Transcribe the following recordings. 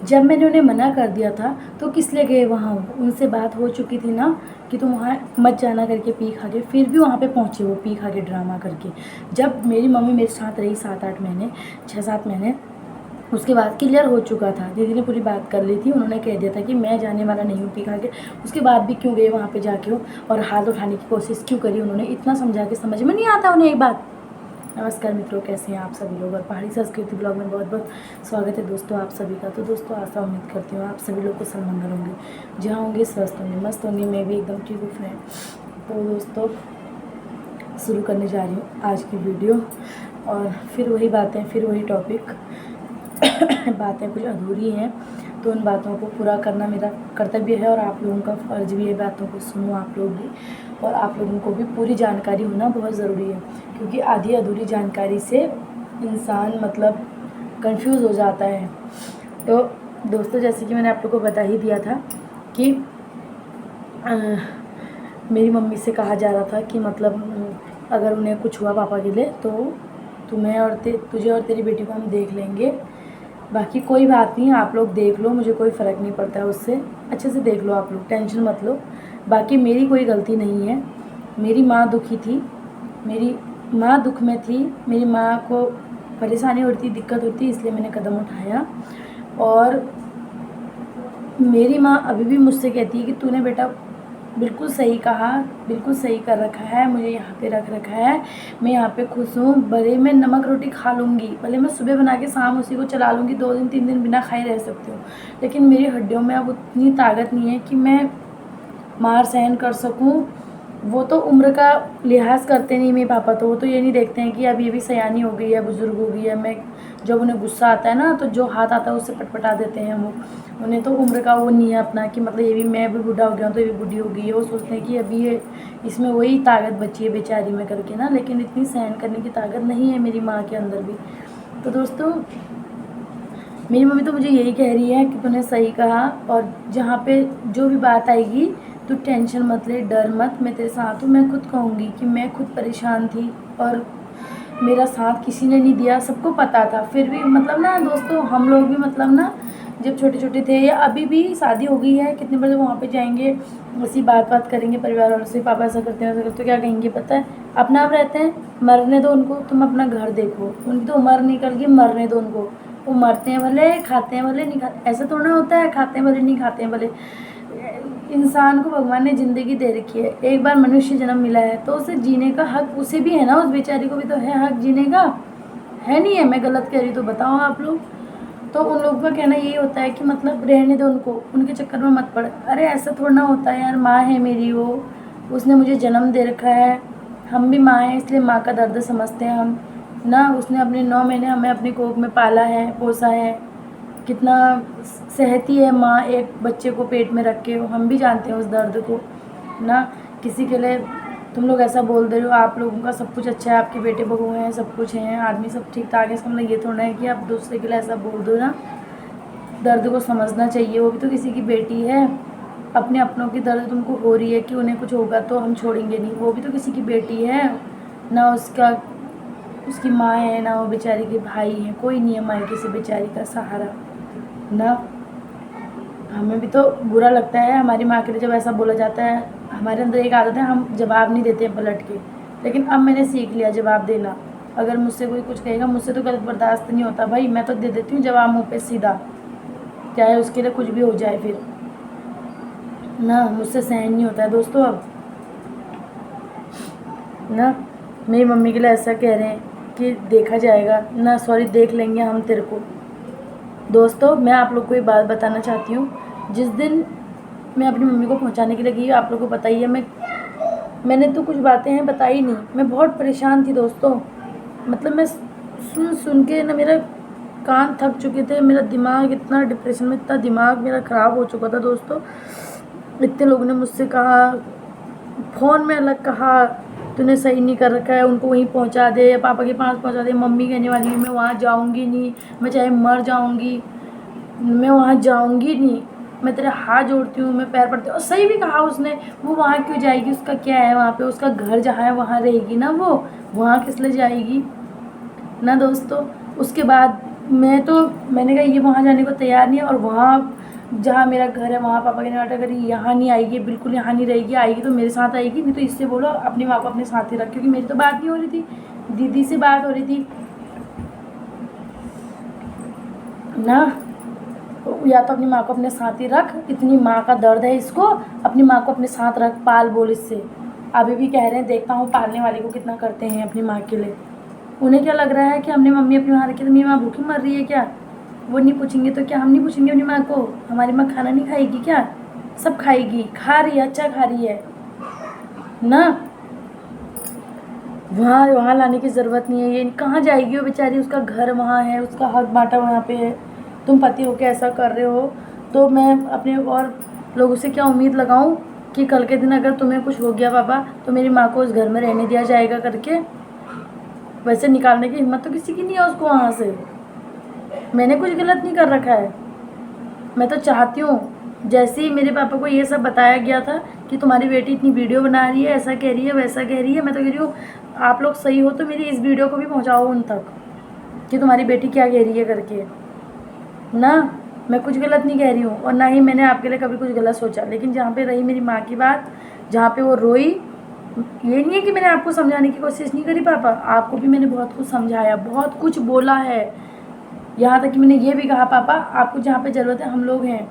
जब मैंने उन्हें मना कर दिया था तो किस लिए गए वहाँ, उनसे बात हो चुकी थी ना कि तुम वहाँ मत जाना करके पी खा के, फिर भी वहाँ पे पहुँचे वो पी खा के ड्रामा करके। जब मेरी मम्मी मेरे साथ रही 7-8 महीने, 6-7 महीने, उसके बाद क्लियर हो चुका था, दीदी ने पूरी बात कर ली थी, उन्होंने कह दिया था कि मैं जाने वाला नहीं हूँ पी खा के। उसके बाद भी क्यों गए वहाँ पे जाके हो, और हाथ उठाने की कोशिश क्यों करी उन्होंने, इतना समझा के समझ में नहीं आता उन्हें एक बात। नमस्कार मित्रों, कैसे हैं आप सभी लोग, और पहाड़ी संस्कृति ब्लॉग में बहुत बहुत स्वागत है दोस्तों आप सभी का। तो दोस्तों आशा उम्मीद करती हूँ आप सभी लोग को सब मंगल होंगे, जहाँ होंगे स्वस्थ होंगे, मस्त होंगे, मैं भी एकदम ठीक हूँ फ्रेंड। तो दोस्तों शुरू करने जा रही हूँ आज की वीडियो, और फिर वही बातें, फिर वही टॉपिक बातें कुछ अधूरी हैं तो उन बातों को पूरा करना मेरा कर्तव्य है, और आप लोगों का फ़र्ज़ भी है, बातों को सुनो आप लोग भी, और आप लोगों को भी पूरी जानकारी होना बहुत ज़रूरी है, क्योंकि आधी अधूरी जानकारी से इंसान मतलब कंफ्यूज हो जाता है। तो दोस्तों जैसे कि मैंने आप लोगों को बता ही दिया था कि मेरी मम्मी से कहा जा रहा था कि मतलब अगर उन्हें कुछ हुआ पापा के लिए तो तुम्हें और तुझे और तेरी बेटी को हम देख लेंगे, बाकी कोई बात नहीं, आप लोग देख लो, मुझे कोई फ़र्क नहीं पड़ता है उससे, अच्छे से देख लो आप लोग, टेंशन मत लो, बाकी मेरी कोई गलती नहीं है। मेरी माँ दुखी थी, मेरी माँ दुख में थी, मेरी माँ को परेशानी होती, दिक्कत होती, इसलिए मैंने कदम उठाया। और मेरी माँ अभी भी मुझसे कहती है कि तूने बेटा बिल्कुल सही कहा, बिल्कुल सही कर रखा है, मुझे यहाँ पे रख रखा है, मैं यहाँ पे खुश हूँ, भले मैं नमक रोटी खा लूँगी, भले मैं सुबह बना के शाम उसी को चला लूँगी, 2 दिन 3 दिन बिना खाए रह सकती हूँ, लेकिन मेरी हड्डियों में अब उतनी ताकत नहीं है कि मैं मार सहन कर सकूँ। वो तो उम्र का लिहाज करते नहीं मेरे पापा, तो वो तो ये नहीं देखते हैं कि अब ये भी सयानी हो गई है, बुज़ुर्ग हो गई है, मैं जब उन्हें गुस्सा आता है ना तो जो हाथ आता है उससे पटपटा देते हैं वो। उन्हें तो उम्र का वो नहीं है अपना कि मतलब ये भी मैं भी बूढ़ा हो गया हूँ तो ये भी बूढ़ी हो गई है, वो सोचते हैं कि अभी ये इसमें वही ताकत बची है बेचारी में करके ना, लेकिन इतनी सहन करने की ताकत नहीं है मेरी माँ के अंदर भी। तो दोस्तों मेरी मम्मी तो मुझे यही कह रही है कि तूने सही कहा, और जहाँ पे जो भी बात आएगी तू टेंशन मत ले, डर मत, मैं तेरे साथ हूँ। मैं खुद कहूँगी कि मैं खुद परेशान थी और मेरा साथ किसी ने नहीं दिया, सबको पता था, फिर भी मतलब ना दोस्तों हम लोग भी मतलब ना जब छोटे छोटे थे, या अभी भी शादी हो गई है, कितने बजे वहाँ पे जाएंगे उसी बात करेंगे परिवार वालों से, पापा ऐसा करते हैं वैसा करते, तो क्या कहेंगे पता है, अपना आप रहते हैं, मरने दो उनको, तुम अपना घर देखो, उनकी तो उम्र निकल गई, मरने दो उनको, वो मरते हैं भले, खाते हैं भले, नहीं खाते, ऐसा थोड़ा होता है, खाते हैं भले नहीं खाते हैं भले। इंसान को भगवान ने ज़िंदगी दे रखी है, एक बार मनुष्य जन्म मिला है तो उसे जीने का हक उसे भी है ना, उस बेचारी को भी तो है हक जीने का, है नहीं है? मैं गलत कह रही तो बताओ आप लोग। तो उन लोगों का कहना यही होता है कि मतलब रहने दो उनको, उनके चक्कर में मत पड़। अरे ऐसा थोड़ा ना होता है यार, माँ है मेरी वो, उसने मुझे जन्म दे रखा है, हम भी माँ हैं इसलिए माँ का दर्द समझते हैं हम ना, उसने अपने 9 महीने हमें अपनी कोख में पाला है, पोसा है, कितना सहती है माँ एक बच्चे को पेट में रख के, हम भी जानते हैं उस दर्द को ना। किसी के लिए तुम लोग ऐसा बोल दे रहे हो, आप लोगों का सब कुछ अच्छा है, आपके बेटे बहू हैं, सब कुछ हैं, आदमी सब ठीक ठाक है, इसका मतलब ये थोड़ा है कि आप दूसरे के लिए ऐसा बोल दो ना। दर्द को समझना चाहिए, वो भी तो किसी की बेटी है, अपने अपनों की दर्द तुमको हो रही है कि उन्हें कुछ होगा तो हम छोड़ेंगे नहीं, वो भी तो किसी की बेटी है ना, उसकी माँ है ना, वो बेचारी के भाई हैं, कोई नहीं है मायके से बेचारी का सहारा ना। हमें भी तो बुरा लगता है हमारी माँ के लिए जब ऐसा बोला जाता है, हमारे अंदर एक आदत है हम जवाब नहीं देते हैं पलट के, लेकिन अब मैंने सीख लिया जवाब देना। अगर मुझसे कोई कुछ कहेगा, मुझसे तो गलत बर्दाश्त नहीं होता भाई, मैं तो दे देती हूँ जवाब मुँह पे सीधा, चाहे उसके लिए कुछ भी हो जाए फिर ना, मुझसे सहन नहीं होता है दोस्तों अब ना। मेरी मम्मी के लिए ऐसा कह रहे हैं कि देखा जाएगा ना, सॉरी देख लेंगे हम तेरे को। दोस्तों मैं आप लोग को एक बात बताना चाहती हूँ, जिस दिन मैं अपनी मम्मी को पहुँचाने के लिए गई, आप लोगों को पता ही है, मैंने तो कुछ बातें हैं बताई नहीं, मैं बहुत परेशान थी दोस्तों, मतलब मैं सुन सुन के ना मेरा कान थक चुके थे, मेरा दिमाग इतना डिप्रेशन में, इतना दिमाग मेरा ख़राब हो चुका था दोस्तों। इतने लोगों ने मुझसे कहा, फ़ोन में अलग कहा तूने सही नहीं कर रखा है, उनको वहीं पहुंचा दे, पापा के पास पहुंचा दे, मम्मी कहने वाली है मैं वहाँ जाऊँगी नहीं, मैं चाहे मर जाऊँगी, मैं वहाँ जाऊँगी नहीं, मैं तेरे हाथ जोड़ती हूँ, मैं पैर पड़ती हूँ, और सही भी कहा उसने, वो वहाँ क्यों जाएगी, उसका क्या है वहाँ पे, उसका घर जहाँ है वहाँ रहेगी ना, वो वहाँ किस लिए जाएगी ना दोस्तों। उसके बाद मैंने कहा ये वहाँ जाने को तैयार नहीं है, और वहाँ जहाँ मेरा घर है वहाँ पापा कहने वाला, अगर यहाँ नहीं आएगी, बिल्कुल यहाँ नहीं रहेगी, आएगी तो मेरे साथ आएगी, नहीं तो इससे बोलो अपनी माँ को अपने साथ ही रख, क्योंकि मेरी तो बात नहीं हो रही थी, दीदी से बात हो रही थी ना। या तो अपनी माँ को अपने साथ ही रख, इतनी माँ का दर्द है इसको, अपनी माँ को अपने साथ रख, पाल बोल इससे। अभी भी कह रहे हैं, देखता हूँ पालने वाले को कितना करते हैं अपनी माँ के लिए। उन्हें क्या लग रहा है कि हमने मम्मी अपनी वहाँ रखी तो मेरी माँ भूखी मर रही है क्या? वो नहीं पूछेंगे तो क्या हम नहीं पूछेंगे अपनी माँ को? हमारी माँ खाना नहीं खाएगी क्या? सब खाएगी, खा रही है, अच्छा खा रही है ना। वहाँ लाने की ज़रूरत नहीं है। ये कहाँ जाएगी वो बेचारी, उसका घर वहाँ है, उसका हक बाँटा वहाँ पे है। तुम पति होके ऐसा कर रहे हो, तो मैं अपने और लोगों से क्या उम्मीद लगाऊं कि कल के दिन अगर तुम्हें कुछ हो गया पापा तो मेरी माँ को उस घर में रहने दिया जाएगा करके? वैसे निकालने की हिम्मत तो किसी की नहीं है उसको वहाँ से। मैंने कुछ गलत नहीं कर रखा है। मैं तो चाहती हूँ, जैसे ही मेरे पापा को ये सब बताया गया था कि तुम्हारी बेटी इतनी वीडियो बना रही है, ऐसा कह रही है, वैसा कह रही है, मैं तो कह रही हूँ आप लोग सही हो तो मेरी इस वीडियो को भी पहुँचाओ उन तक कि तुम्हारी बेटी क्या कह रही है करके ना। मैं कुछ गलत नहीं कह रही हूँ, और ना ही मैंने आपके लिए कभी कुछ गलत सोचा, लेकिन जहाँ पे रही मेरी माँ की बात, जहाँ पे वो रोई, ये नहीं है कि मैंने आपको समझाने की कोशिश नहीं करी पापा, आपको भी मैंने बहुत कुछ समझाया, बहुत कुछ बोला है। यहाँ तक कि मैंने ये भी कहा पापा आपको जहाँ पे ज़रूरत है हम लोग हैं।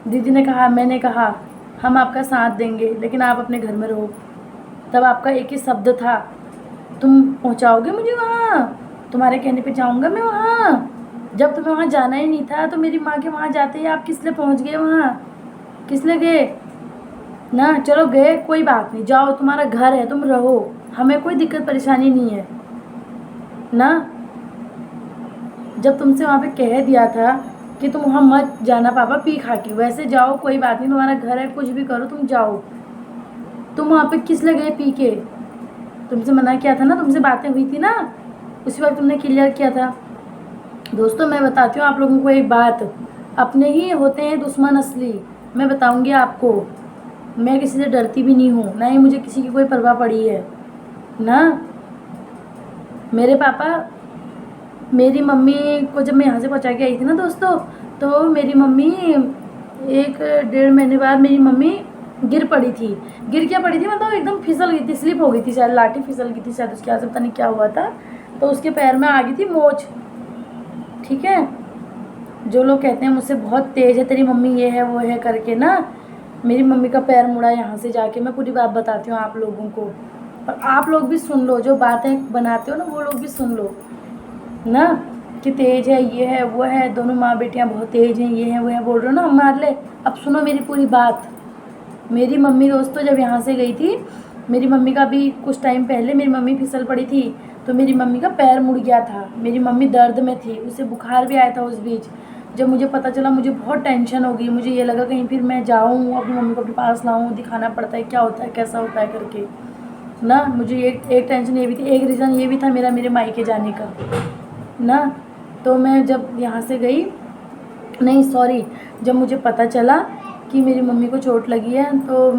दीदी ने कहा, मैंने कहा हम आपका साथ देंगे, लेकिन आप अपने घर में रहो। तब आपका एक ही शब्द था, तुम पहुँचाओगे मुझे वहाँ, तुम्हारे कहने पे जाऊँगा मैं वहाँ। जब तुम्हें वहाँ जाना ही नहीं था तो मेरी माँ के वहाँ जाते ही आप किस लिए पहुँच गए वहाँ? किस लिए गए ना? चलो गए, कोई बात नहीं, जाओ, तुम्हारा घर है, तुम रहो, हमें कोई दिक्कत परेशानी नहीं है ना। जब तुमसे वहाँ पे कह दिया था कि तुम वहाँ मत जाना पापा पी खा के, वैसे जाओ, कोई बात नहीं, तुम्हारा घर है, कुछ भी करो, तुम जाओ। तुम वहाँ पे किस लिए गए पी के? तुमसे मना किया था ना, तुमसे बातें हुई थी ना, उसी वक्त तुमने क्लियर किया था। दोस्तों मैं बताती हूँ आप लोगों को एक बात, अपने ही होते हैं दुश्मन असली। मैं बताऊँगी आपको, मैं किसी से डरती भी नहीं हूँ, ना ही मुझे किसी की कोई परवाह पड़ी है ना। मेरे पापा मेरी मम्मी को जब मैं यहाँ से पहुँचा के आई थी ना दोस्तों, तो मेरी मम्मी 1-1.5 महीने बाद मेरी मम्मी गिर पड़ी थी। गिर क्या पड़ी थी, मतलब एकदम फिसल गई थी, स्लिप हो गई थी शायद, लाठी फिसल गई थी शायद उसके हाथ से, पता नहीं क्या हुआ था, तो उसके पैर में आ गई थी मोच। ठीक है, जो लोग कहते हैं मुझसे बहुत तेज़ है तेरी मम्मी, ये है वो है करके ना, मेरी मम्मी का पैर मुड़ा यहाँ से जाके। मैं पूरी बात बताती हूँ आप लोगों को, और आप लोग भी सुन लो, जो बातें बनाते हो ना वो लोग भी सुन लो ना, कि तेज़ है, ये है वो है, दोनों माँ बेटियाँ बहुत तेज़ हैं, ये है वो है बोल रहे हो ना, हम मार ले। अब सुनो मेरी पूरी बात। मेरी मम्मी दोस्तों जब यहाँ से गई थी, मेरी मम्मी का भी कुछ टाइम पहले मेरी मम्मी फिसल पड़ी थी, तो मेरी मम्मी का पैर मुड़ गया था, मेरी मम्मी दर्द में थी, उसे बुखार भी आया था उस बीच। जब मुझे पता चला मुझे बहुत टेंशन हो गई, मुझे ये लगा कहीं फिर मैं जाऊँ अपनी मम्मी को अपने पास लाऊँ, दिखाना पड़ता है क्या होता है कैसा होता है करके ना। मुझे एक टेंशन ये भी थी, एक रीज़न ये भी था मेरा मेरे मायके जाने का ना। तो मैं जब यहाँ से गई, नहीं सॉरी, जब मुझे पता चला कि मेरी मम्मी को चोट लगी है, तो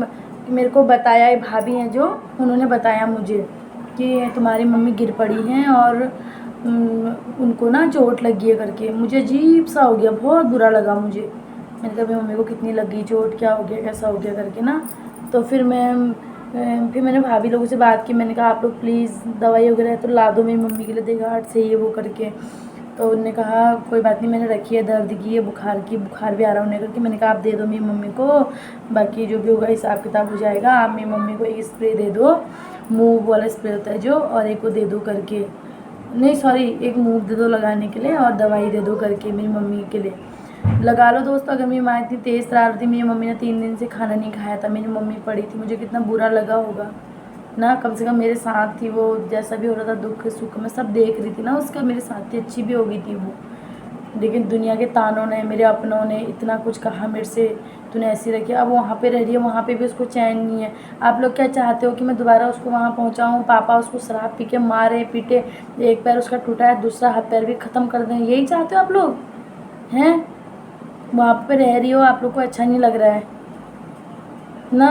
मेरे को बताया, भाभी हैं जो, उन्होंने बताया मुझे कि तुम्हारी मम्मी गिर पड़ी हैं और उनको ना चोट लगी है करके। मुझे अजीब सा हो गया, बहुत बुरा लगा मुझे। मैंने कहा मेरी मम्मी को कितनी लगी चोट, क्या हो गया कैसा हो गया करके ना। तो फिर मैंने भाभी लोगों से बात की, मैंने कहा आप लोग प्लीज़ दवाई वगैरह तो ला दो मेरी मम्मी के लिए, देखा हार्ट से ये वो करके। तो उन्होंने कहा कोई बात नहीं, मैंने रखी है, दर्द की है, बुखार की, बुखार भी आ रहा होने करके। मैंने कहा आप दे दो मेरी मम्मी को, बाकी जो भी होगा हिसाब किताब हो जाएगा। आप मेरी मम्मी को एक स्प्रे दे दो, मूव वाला स्प्रे होता है जो, और एक को दे दो करके, नहीं सॉरी, एक मूव दे दो लगाने के लिए और दवाई दे दो करके मेरी मम्मी के लिए लगा लो। दोस्तों अगर मेरी माँ इतनी तेज़ शरारती, मेरी मम्मी ने 3 दिन से खाना नहीं खाया था, मेरी मम्मी पड़ी थी, मुझे कितना बुरा लगा होगा ना। कम से कम मेरे साथ थी वो, जैसा भी हो रहा था दुख सुख में सब देख रही थी ना उसका, मेरे साथ थी, अच्छी भी हो गई थी वो। लेकिन दुनिया के तानों ने, मेरे अपनों ने इतना कुछ कहा मेरे से, तूने ऐसी रखी। अब वहाँ पे रह रही है, वहाँ पे भी उसको चैन नहीं है। आप लोग क्या चाहते हो कि मैं दोबारा उसको वहाँ पहुँचाऊँ? पापा उसको शराब पी के मारे पीटे, एक पैर उसका टूटा है, दूसरा हाथ पैर भी ख़त्म कर दें, यही चाहते हो आप लोग हैं? वहाँ पे रह रही हो, आप लोग को अच्छा नहीं लग रहा है ना।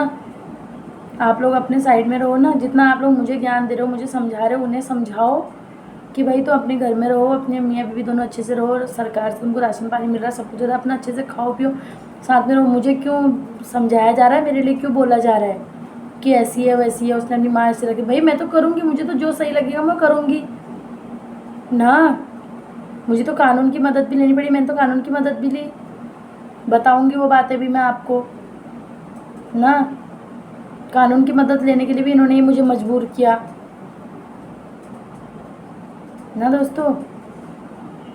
आप लोग अपने साइड में रहो ना, जितना आप लोग मुझे ज्ञान दे रहे हो, मुझे समझा रहे हो, उन्हें समझाओ कि भाई तो अपने घर में रहो, अपने मियाँ बीवी दोनों अच्छे से रहो, और सरकार से तुमको राशन पानी मिल रहा है, सब कुछ हो रहा है, अपना अच्छे से खाओ पियो, साथ में रहो। मुझे क्यों समझाया जा रहा है, मेरे लिए क्यों बोला जा रहा है कि ऐसी है वैसी है, उसने अपनी माँ ऐसे रखी? भाई मैं तो करूँगी, मुझे तो जो सही लगेगा मैं करूँगी ना। मुझे तो कानून की मदद भी लेनी पड़ी, मैंने तो कानून की मदद भी ली, बताऊँगी वो बातें भी मैं आपको ना। कानून की मदद लेने के लिए भी इन्होंने ही मुझे मजबूर किया ना दोस्तों।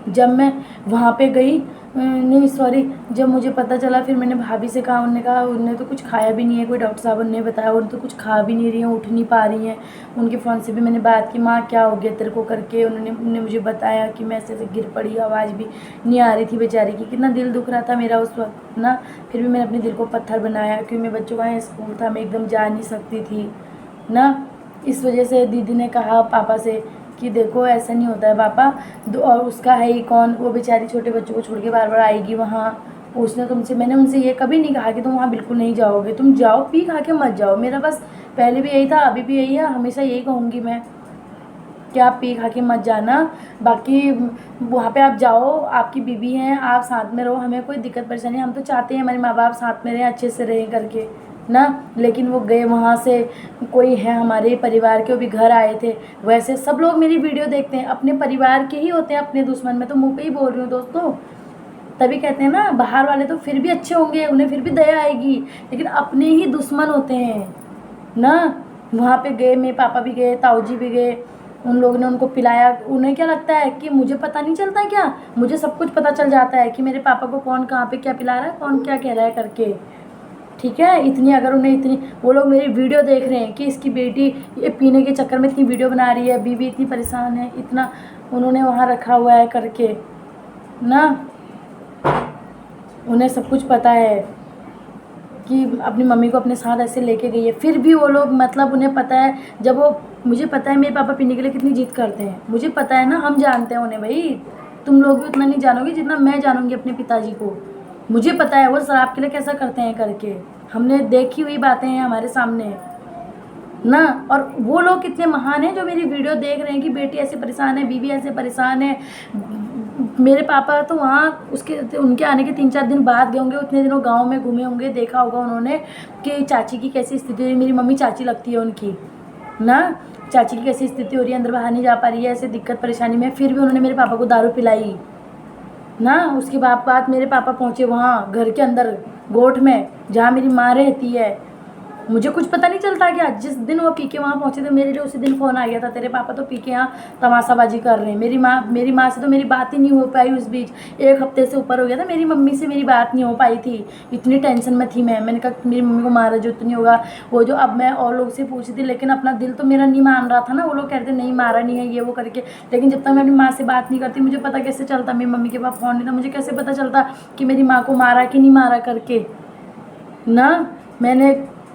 जब मैं वहाँ पे गई, नहीं सॉरी, जब मुझे पता चला, फिर मैंने भाभी से कहा, उन्होंने कहा उन्होंने तो कुछ खाया भी नहीं है, कोई डॉक्टर साहब ने बताया, उन्होंने तो कुछ खा भी नहीं रही हैं, उठ नहीं पा रही हैं। उनके फ़ोन से भी मैंने बात की, माँ क्या हो गया तेरे को करके, उन्होंने मुझे बताया कि मैं ऐसे गिर पड़ी, आवाज़ भी नहीं आ रही थी बेचारी की। कितना दिल दुख रहा था मेरा उस वक्त ना। फिर भी मैंने अपने दिल को पत्थर बनाया, क्योंकि मेरे बच्चों का स्कूल था, मैं एकदम जा नहीं सकती थी ना। इस वजह से दीदी ने कहा पापा से कि देखो ऐसा नहीं होता है पापा, और उसका है ही कौन, वो बेचारी छोटे बच्चों को छोड़ के बार बार आएगी वहाँ। उसने तुमसे, मैंने उनसे ये कभी नहीं कहा कि तुम वहाँ बिल्कुल नहीं जाओगे, तुम जाओ, पी खा के मत जाओ। मेरा बस पहले भी यही था, अभी भी यही है, हमेशा यही कहूँगी मैं कि आप पी खा के मत जाना। बाकी वहाँ पे आप जाओ, आपकी बीवी हैं, आप साथ में रहो, हमें कोई दिक्कत परेशानी, हम तो चाहते हैं हमारे माँ बाप साथ में रहें, अच्छे से रहें करके ना। लेकिन वो गए वहाँ से, कोई है हमारे परिवार के, वो भी घर आए थे। वैसे सब लोग मेरी वीडियो देखते हैं, अपने परिवार के ही होते हैं अपने दुश्मन, मैं तो मुँह पे ही बोल रही हूँ दोस्तों। तभी कहते हैं ना, बाहर वाले तो फिर भी अच्छे होंगे, उन्हें फिर भी दया आएगी, लेकिन अपने ही दुश्मन होते हैं ना। वहाँ पे गए, मेरे पापा भी गए, ताऊ जी भी गए, उन लोगों ने उनको पिलाया। उन्हें क्या लगता है कि मुझे पता नहीं चलता क्या? मुझे सब कुछ पता चल जाता है कि मेरे पापा को कौन कहाँ पे क्या पिला रहा है, कौन क्या कह रहा है करके। ठीक है, इतनी अगर उन्हें इतनी, वो लोग मेरी वीडियो देख रहे हैं कि इसकी बेटी ये पीने के चक्कर में इतनी वीडियो बना रही है, बीवी इतनी परेशान है, इतना उन्होंने वहाँ रखा हुआ है करके ना। उन्हें सब कुछ पता है कि अपनी मम्मी को अपने साथ ऐसे लेके गई है, फिर भी वो लोग, मतलब उन्हें पता है, जब वो, मुझे पता है मेरे पापा पीने के लिए कितनी जिद करते हैं, मुझे पता है ना, हम जानते हैं उन्हें भाई। तुम लोग भी उतना नहीं जानोगे जितना मैं जानूंगी अपने पिताजी को। मुझे पता है वो शराब के लिए कैसा करते हैं करके, हमने देखी हुई बातें हैं हमारे सामने ना। और वो लोग कितने महान हैं जो मेरी वीडियो देख रहे हैं कि बेटी ऐसे परेशान है, बीवी ऐसे परेशान है। मेरे पापा तो वहाँ उसके उनके आने के 3-4 दिन बाद गए होंगे, उतने दिनों गांव में घूमे होंगे, देखा होगा उन्होंने कि चाची की कैसी स्थिति है। मेरी मम्मी चाची लगती है उनकी ना, चाची की कैसी स्थिति हो रही है, अंदर बाहर नहीं जा पा रही है, ऐसे दिक्कत परेशानी में, फिर भी उन्होंने मेरे पापा को दारू पिलाई ना। उसके बाद मेरे पापा पहुँचे वहाँ घर के अंदर गोठ में, जहाँ मेरी माँ रहती है। मुझे कुछ पता नहीं चलता क्या? जिस दिन वो पी के वहाँ पहुँचे थे, मेरे लिए उसी दिन फ़ोन आ गया था, तेरे पापा तो पी के यहाँ तमाशाबाजी कर रहे हैं। मेरी माँ से तो मेरी बात ही नहीं हो पाई उस बीच, 1 हफ्ते से ऊपर हो गया था, मेरी मम्मी से मेरी बात नहीं हो पाई थी, इतनी टेंशन में थी मैं। मैंने कहा मेरी मम्मी को मारा जो नहीं होगा वो जो, अब मैं और लोग से पूछी थी, लेकिन अपना दिल तो मेरा नहीं मान रहा था ना। वो लोग कहते नहीं मारा नहीं है ये वो करके, लेकिन जब तक मैं अपनी माँ से बात नहीं करती, मुझे पता कैसे चलता? मेरी मम्मी के पास फ़ोन नहीं था, मुझे कैसे पता चलता कि मेरी माँ को मारा कि नहीं मारा करके ना। मैंने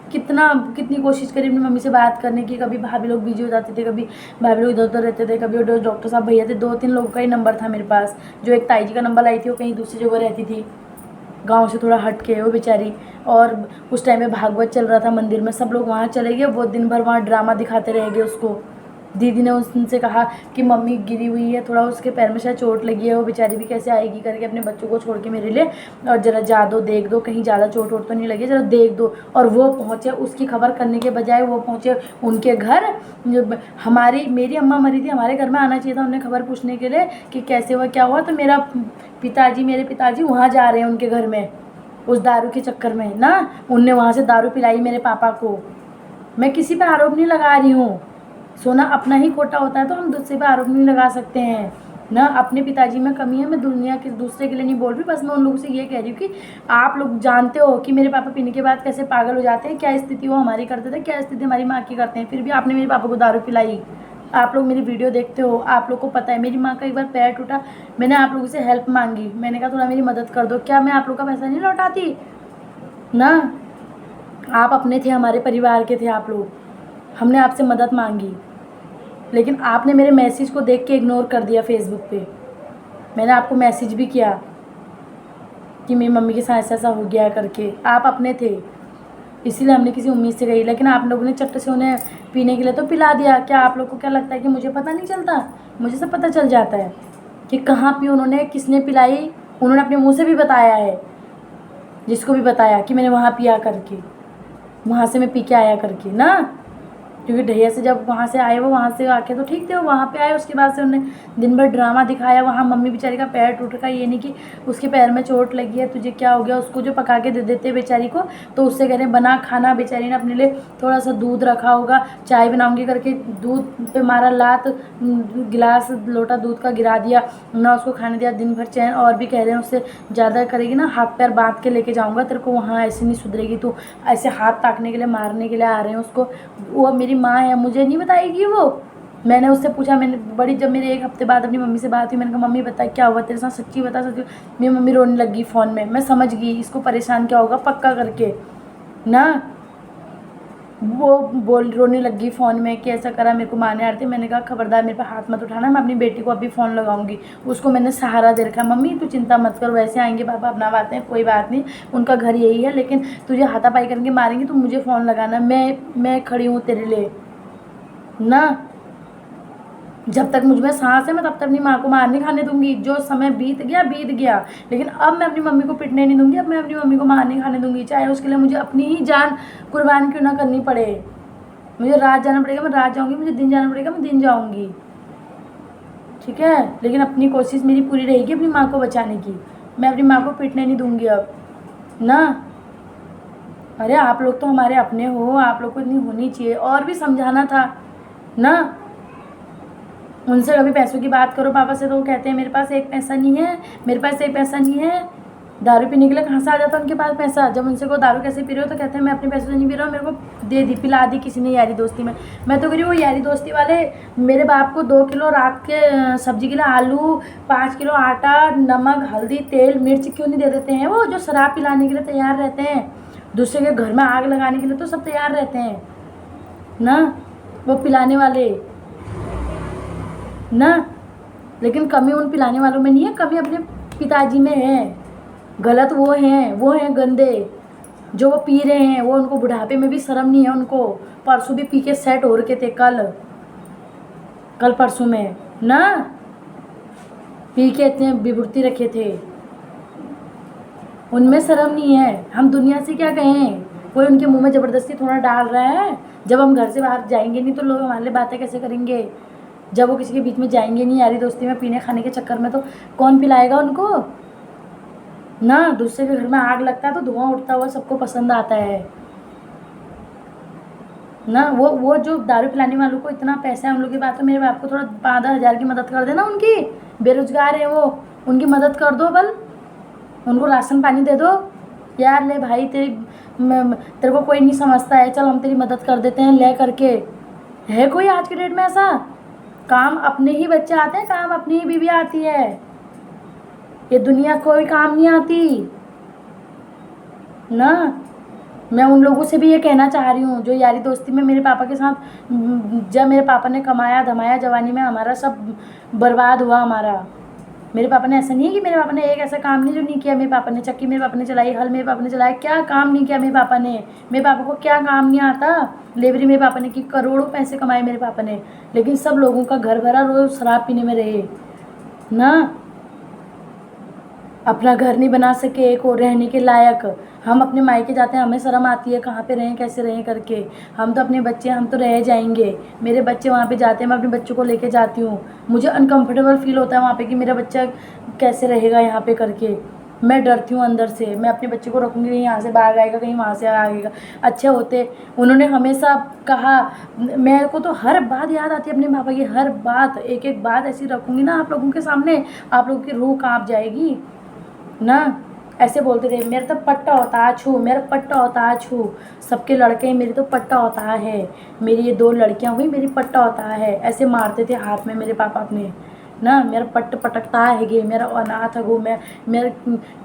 कितनी कोशिश करी अपनी मम्मी से बात करने की, कभी भाभी लोग बिजी हो जाते थे, कभी भाभी लोग इधर उधर रहते थे, कभी डॉक्टर साहब भैया थे, 2-3 लोगों का ही नंबर था मेरे पास। जो एक ताई जी का नंबर लाई थी, वो कहीं दूसरी जगह रहती थी, गांव से थोड़ा हट के वो बेचारी। और उस टाइम में भागवत चल रहा था मंदिर में, सब लोग वहाँ चले गए, वो दिन भर वहाँ ड्रामा दिखाते रह गए उसको। दीदी ने उनसे कहा कि मम्मी गिरी हुई है, थोड़ा उसके पैर में शायद चोट लगी है, वो बेचारी भी कैसे आएगी करके अपने बच्चों को छोड़ के मेरे लिए, और ज़रा जा दो, देख दो, कहीं ज़्यादा चोट वोट तो नहीं लगी, ज़रा देख दो। और वो पहुँचे, उसकी खबर करने के बजाय वो पहुँचे उनके घर। मेरी अम्मा मरी थी, हमारे घर में आना चाहिए था उन्हें खबर पूछने के लिए कि कैसे हुआ क्या हुआ। तो मेरे पिताजी वहाँ जा रहे हैं उनके घर में, उस दारू के चक्कर में ना। उनने वहाँ से दारू पिलाई मेरे पापा को। मैं किसी पे आरोप नहीं लगा रही हूँ, सोना अपना ही खोटा होता है तो हम दूसरे पे आरोप नहीं लगा सकते हैं ना। अपने पिताजी में कमी है, मैं दुनिया के दूसरे के लिए नहीं बोल रही, बस मैं उन लोगों से ये कह रही हूँ कि आप लोग जानते हो कि मेरे पापा पीने के बाद कैसे पागल हो जाते हैं, क्या स्थिति वो हमारी करते थे, क्या स्थिति हमारी माँ की करते हैं, फिर भी आपने मेरे पापा को दारू पिलाई। आप लोग मेरी वीडियो देखते हो, आप लोग को पता है मेरी माँ का एक बार पैर टूटा, मैंने आप लोगों से हेल्प मांगी, मैंने कहा थोड़ा मेरी मदद कर दो, क्या मैं आप लोग का पैसा नहीं लौटाती ना? आप अपने थे, हमारे परिवार के थे आप लोग, हमने आपसे मदद मांगी, लेकिन आपने मेरे मैसेज को देख के इग्नोर कर दिया फेसबुक पे। मैंने आपको मैसेज भी किया कि मेरी मम्मी के साथ ऐसा हो गया करके, आप अपने थे, इसीलिए हमने किसी उम्मीद से गई, लेकिन आप लोगों ने चट्ट से उन्हें पीने के लिए तो पिला दिया। क्या आप लोग को क्या लगता है कि मुझे पता नहीं चलता? मुझे सब पता चल जाता है कि कहाँ पी उन्होंने, किसने पिलाई। उन्होंने अपने मुँह से भी बताया है, जिसको भी बताया कि मैंने वहाँ पिया करके, वहाँ से मैं पी के आया करके ना। क्योंकि ढैया से जब वहाँ से आए, वो वहाँ से आके तो ठीक थे, वो वहाँ पे आए, उसके बाद से उन्होंने दिन भर ड्रामा दिखाया वहाँ। मम्मी बेचारी का पैर टूट रखा, ये नहीं कि उसके पैर में चोट लगी है, तुझे क्या हो गया। उसको जो पका के दे देते बेचारी को, तो उससे कह रहे बना खाना। बेचारी ने अपने लिए थोड़ा सा दूध रखा होगा, चाय बनाऊंगी करके दूध पे मारा लात, गिलास लोटा दूध का गिरा दिया ना, उसको खाने दिया। दिन भर चैन। और भी कह रहे हैं उससे ज़्यादा करेगी ना, हाथ पैर बांध के लेके जाऊँगा तेरे को वहाँ, ऐसे नहीं सुधरेगी तू। ऐसे हाथ ताकने के लिए, मारने के लिए आ रहे हैं उसको। वो मेरी माँ है, मुझे नहीं बताएगी वो। मैंने उससे पूछा, मैंने बड़ी, जब मेरे 1 हफ्ते बाद अपनी मम्मी से बात हुई, मैंने कहा मम्मी बता क्या हुआ तेरे साथ, सच्ची बता सच्ची। मेरी मम्मी रोने लगी फ़ोन में। मैं समझ गई इसको परेशान क्या होगा पक्का करके ना। वो रोने लगी फ़ोन में कि ऐसा करा, मेरे को मारने आ रहे थे। मैंने कहा खबरदार मेरे पे हाथ मत उठाना, मैं अपनी बेटी को अभी फ़ोन लगाऊंगी। उसको मैंने सहारा दे रखा, मम्मी तू चिंता मत कर, वैसे आएंगे पापा अपना बात है, कोई बात नहीं, उनका घर यही है, लेकिन तुझे हाथापाई करके मारेंगे तो मुझे फ़ोन लगाना, मैं खड़ी हूँ तेरे लिए ना। जब तक मुझ में सांस है मैं तब तक अपनी माँ को मार नहीं खाने दूंगी। जो समय बीत गया बीत गया, लेकिन अब मैं अपनी मम्मी को पिटने नहीं दूंगी, अब मैं अपनी मम्मी को मार नहीं खाने दूंगी, चाहे उसके लिए मुझे अपनी ही जान कुर्बान क्यों ना करनी पड़े। मुझे रात जाना पड़ेगा मैं रात जाऊंगी, मुझे दिन जाना पड़ेगा मैं दिन जाऊंगी, ठीक है। लेकिन अपनी कोशिश मेरी पूरी रहेगी अपनी माँ को बचाने की। मैं अपनी माँ को पिटने नहीं दूंगी अब ना। अरे आप लोग तो हमारे अपने हो, आप लोग को इतनी होनी चाहिए। और भी समझाना था ना। उनसे कभी पैसों की बात करो पापा से तो वो कहते हैं मेरे पास एक पैसा नहीं है, मेरे पास एक पैसा नहीं है। दारू पीने के लिए कहाँ से आ जाता है उनके पास पैसा? जब उनसे को दारू कैसे पी रहे हो तो कहते हैं मैं अपने पैसों से नहीं पी रहा हूँ, मेरे को दे दी, पिला दी किसी ने यारी दोस्ती में। मैं तो कह रही हूँ वो यारी दोस्ती वाले मेरे बाप को 2 किलो रात के सब्जी के लिए आलू, 5 किलो आटा, नमक, हल्दी, तेल, मिर्च क्यों नहीं दे देते हैं? वो जो शराब पिलाने के लिए तैयार रहते हैं, दूसरे के घर में आग लगाने के लिए तो सब तैयार रहते हैं ना, वो पिलाने वाले ना। लेकिन कमी उन पिलाने वालों में नहीं है, कमी अपने पिताजी में है। गलत वो हैं गंदे जो वो पी रहे हैं। वो उनको बुढ़ापे में भी शर्म नहीं है उनको। परसों भी पी के सेट हो रखे थे, कल परसों में ना, पी के इतने विभूति रखे थे, उनमें शर्म नहीं है। हम दुनिया से क्या कहें, कोई उनके मुंह में ज़बरदस्ती थोड़ा डाल रहा है। जब हम घर से बाहर जाएंगे नहीं तो लोग हमारे लिए बातें कैसे करेंगे? जब वो किसी के बीच में जाएंगे नहीं यारी दोस्ती में, पीने खाने के चक्कर में, तो कौन पिलाएगा उनको ना। दूसरे के घर में आग लगता है तो धुआं उठता हुआ सबको पसंद आता है ना। वो जो दारू पिलाने वालों को इतना पैसा है उन लोगों की बात, तो मेरे बाप को थोड़ा 5-10 हज़ार की मदद कर देना। उनकी बेरोजगार है वो, उनकी मदद कर दो, बल उनको राशन पानी दे दो। यार ले भाई तेरे को कोई नहीं समझता है, चल हम तेरी मदद कर देते हैं ले करके। है कोई आज के डेट में ऐसा? काम अपने ही बच्चे आते हैं, काम अपनी ही बीवी आती है। ये दुनिया कोई काम नहीं आती ना। मैं उन लोगों से भी ये कहना चाह रही हूँ जो यारी दोस्ती में मेरे पापा के साथ, जब मेरे पापा ने कमाया धमाया जवानी में, हमारा सब बर्बाद हुआ हमारा। मेरे पापा ने ऐसा नहीं है कि मेरे पापा ने एक ऐसा काम नहीं जो नहीं किया। मेरे पापा ने चक्की मेरे पापा ने चलाई, हल मेरे पापा ने चलाया, क्या काम नहीं किया मेरे पापा ने? मेरे पापा को क्या काम नहीं आता? लेबरी मेरे पापा ने की, करोड़ों पैसे कमाए मेरे पापा ने, लेकिन सब लोगों का घर भरा, रोज शराब पीने में रहे ना। अपना घर नहीं बना सके एक और रहने के लायक। हम अपने मायके जाते हैं, हमें शर्म आती है कहाँ पे रहें कैसे रहें करके। हम तो अपने बच्चे, हम तो रह जाएंगे। मेरे बच्चे वहाँ पे जाते हैं, मैं अपने बच्चों को लेके जाती हूँ। मुझे अनकंफर्टेबल फील होता है वहाँ पे कि मेरा बच्चा कैसे रहेगा यहाँ पे करके। मैं डरती हूँ अंदर से। मैं अपने बच्चे को रखूँगी, कहीं यहाँ से भाग आएगा, कहीं वहाँ से आएगा। अच्छे होते, उन्होंने हमेशा कहा। मेरे को तो हर बात याद आती है अपने पापा की, हर बात, एक एक बात ऐसी रखूँगी ना आप लोगों के सामने, आप लोगों की रूह काँप जाएगी ना। ऐसे बोलते थे मेरा तो पट्टा होता है छू, मेरा पट्टा होता है छू, सबके लड़के मेरी तो पट्टा होता है, मेरी ये 2 लड़कियां हुई मेरी पट्टा होता है। ऐसे मारते थे हाथ में मेरे पापा अपने ना। मेरा पट्ट पटकता है गे, मेरा अनाथ है गो, मेरा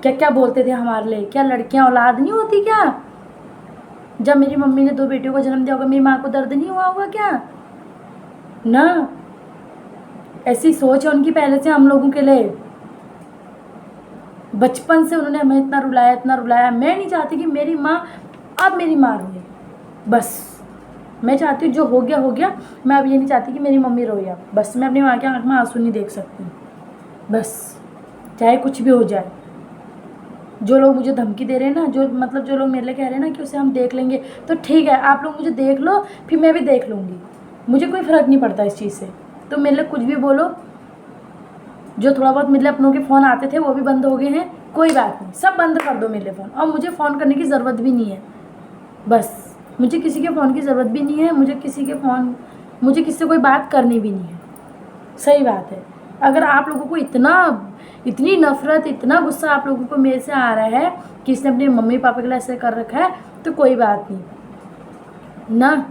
क्या क्या बोलते थे हमारे लिए। क्या लड़कियां औलाद नहीं होती क्या? जब मेरी मम्मी ने 2 बेटियों को जन्म दिया होगा, मेरी माँ को दर्द नहीं हुआ होगा क्या ना? ऐसी सोच है उनकी पहले से हम लोगों के लिए। बचपन से उन्होंने हमें इतना रुलाया, इतना रुलाया। मैं नहीं चाहती कि मेरी माँ अब मेरी माँ रहे, बस मैं चाहती हूँ जो हो गया हो गया। मैं अब ये नहीं चाहती कि मेरी मम्मी रोए अब, बस मैं अपनी माँ की आँख में आंसू नहीं देख सकती, बस चाहे कुछ भी हो जाए। जो लोग मुझे धमकी दे रहे हैं ना, जो लोग मेरे लिए कह रहे हैं ना कि उसे हम देख लेंगे, तो ठीक है, आप लोग मुझे देख लो, फिर मैं भी देख लूँगी, मुझे कोई फ़र्क नहीं पड़ता इस चीज़ से। तो मेरे लिए कुछ भी बोलो। जो थोड़ा बहुत मेरे लिए अपनों के फ़ोन आते थे वो भी बंद हो गए हैं, कोई बात नहीं, सब बंद कर दो मेरे लिए फ़ोन, और मुझे फ़ोन करने की ज़रूरत भी नहीं है। बस मुझे किसी के फ़ोन की ज़रूरत भी नहीं है, मुझे किसी से कोई बात करनी भी नहीं है। सही बात है। अगर आप लोगों को इतनी नफ़रत, इतना गुस्सा आप लोगों को मेरे से आ रहा है कि इसने अपने मम्मी पापा के लिए ऐसे कर रखा है, तो कोई बात नहीं ना।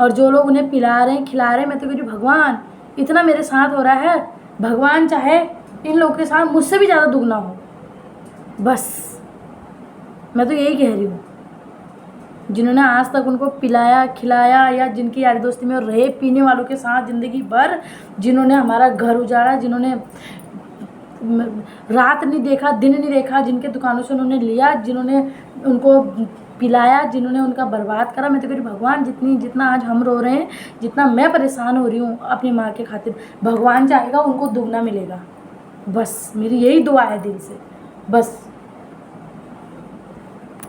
और जो लोग उन्हें पिला रहे हैं, खिला रहे हैं, मैं तो कह रही हूँ भगवान इतना मेरे साथ हो रहा है, भगवान चाहे इन लोगों के साथ मुझसे भी ज़्यादा दुगना हो। बस मैं तो यही कह रही हूँ, जिन्होंने आज तक उनको पिलाया खिलाया, या जिनकी यारी दोस्ती में रहे पीने वालों के साथ ज़िंदगी भर, जिन्होंने हमारा घर उजाड़ा, जिन्होंने रात नहीं देखा दिन नहीं देखा, जिनके दुकानों से उन्होंने लिया, जिन्होंने उनको पिलाया, जिन्होंने उनका बर्बाद करा, मैं तो कह रही भगवान जितना आज हम रो रहे हैं, जितना मैं परेशान हो रही हूँ अपनी माँ के खातिर, भगवान चाहेगा उनको दुगना मिलेगा। बस मेरी यही दुआ है दिल से, बस।